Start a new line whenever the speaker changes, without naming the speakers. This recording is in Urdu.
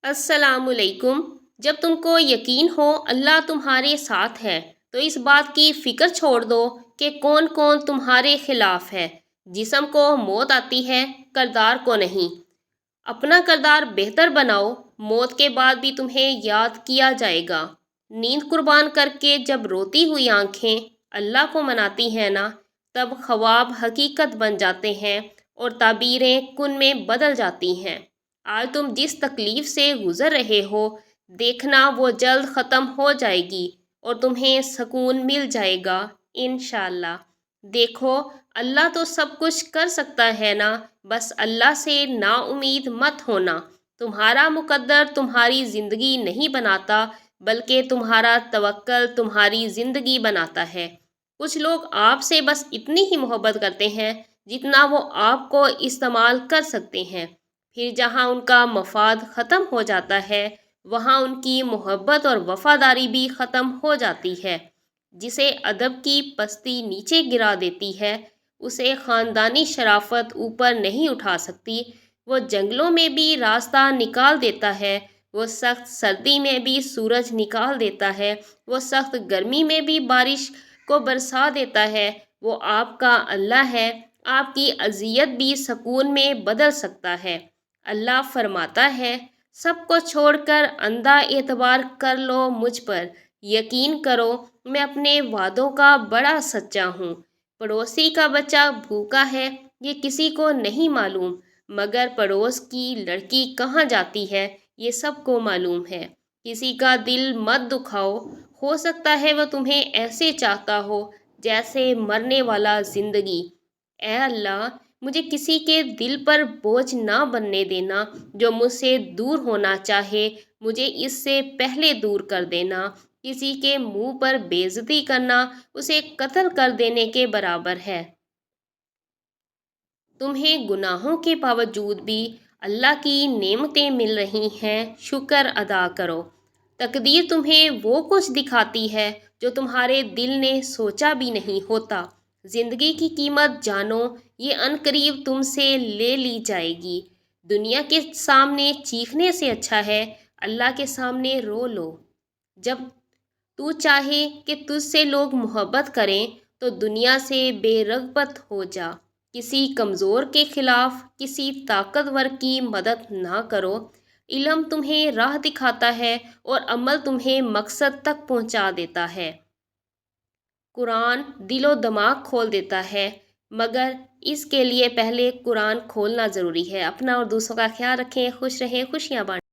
السلام علیکم۔ جب تم کو یقین ہو اللہ تمہارے ساتھ ہے تو اس بات کی فکر چھوڑ دو کہ کون کون تمہارے خلاف ہے۔ جسم کو موت آتی ہے، کردار کو نہیں۔ اپنا کردار بہتر بناؤ، موت کے بعد بھی تمہیں یاد کیا جائے گا۔ نیند قربان کر کے جب روتی ہوئی آنکھیں اللہ کو مناتی ہیں نا، تب خواب حقیقت بن جاتے ہیں اور تعبیریں کن میں بدل جاتی ہیں۔ آج تم جس تکلیف سے گزر رہے ہو، دیکھنا وہ جلد ختم ہو جائے گی اور تمہیں سکون مل جائے گا انشاءاللہ۔ دیکھو، اللہ تو سب کچھ کر سکتا ہے نا، بس اللہ سے نا امید مت ہونا۔ تمہارا مقدر تمہاری زندگی نہیں بناتا، بلکہ تمہارا توکل تمہاری زندگی بناتا ہے۔ کچھ لوگ آپ سے بس اتنی ہی محبت کرتے ہیں جتنا وہ آپ کو استعمال کر سکتے ہیں، پھر جہاں ان کا مفاد ختم ہو جاتا ہے وہاں ان کی محبت اور وفاداری بھی ختم ہو جاتی ہے۔ جسے ادب کی پستی نیچے گرا دیتی ہے، اسے خاندانی شرافت اوپر نہیں اٹھا سکتی۔ وہ جنگلوں میں بھی راستہ نکال دیتا ہے، وہ سخت سردی میں بھی سورج نکال دیتا ہے، وہ سخت گرمی میں بھی بارش کو برسا دیتا ہے۔ وہ آپ کا اللہ ہے، آپ کی اذیت بھی سکون میں بدل سکتا ہے۔ اللہ فرماتا ہے، سب کو چھوڑ کر اندھا اعتبار کر لو مجھ پر، یقین کرو میں اپنے وعدوں کا بڑا سچا ہوں۔ پڑوسی کا بچہ بھوکا ہے یہ کسی کو نہیں معلوم، مگر پڑوس کی لڑکی کہاں جاتی ہے یہ سب کو معلوم ہے۔ کسی کا دل مت دکھاؤ، ہو سکتا ہے وہ تمہیں ایسے چاہتا ہو جیسے مرنے والا زندگی۔ اے اللہ، مجھے کسی کے دل پر بوجھ نہ بننے دینا، جو مجھ سے دور ہونا چاہے مجھے اس سے پہلے دور کر دینا۔ کسی کے منہ پر بے عزتی کرنا اسے قتل کر دینے کے برابر ہے۔ تمہیں گناہوں کے باوجود بھی اللہ کی نعمتیں مل رہی ہیں، شکر ادا کرو۔ تقدیر تمہیں وہ کچھ دکھاتی ہے جو تمہارے دل نے سوچا بھی نہیں ہوتا۔ زندگی کی قیمت جانو، یہ عنقریب تم سے لے لی جائے گی۔ دنیا کے سامنے چیخنے سے اچھا ہے اللہ کے سامنے رو لو۔ جب تو چاہے کہ تجھ سے لوگ محبت کریں تو دنیا سے بے رغبت ہو جا۔ کسی کمزور کے خلاف کسی طاقتور کی مدد نہ کرو۔ علم تمہیں راہ دکھاتا ہے اور عمل تمہیں مقصد تک پہنچا دیتا ہے۔ قرآن دل و دماغ کھول دیتا ہے، مگر اس کے لیے پہلے قرآن کھولنا ضروری ہے۔ اپنا اور دوسروں کا خیال رکھیں، خوش رہیں، خوشیاں بانٹیں۔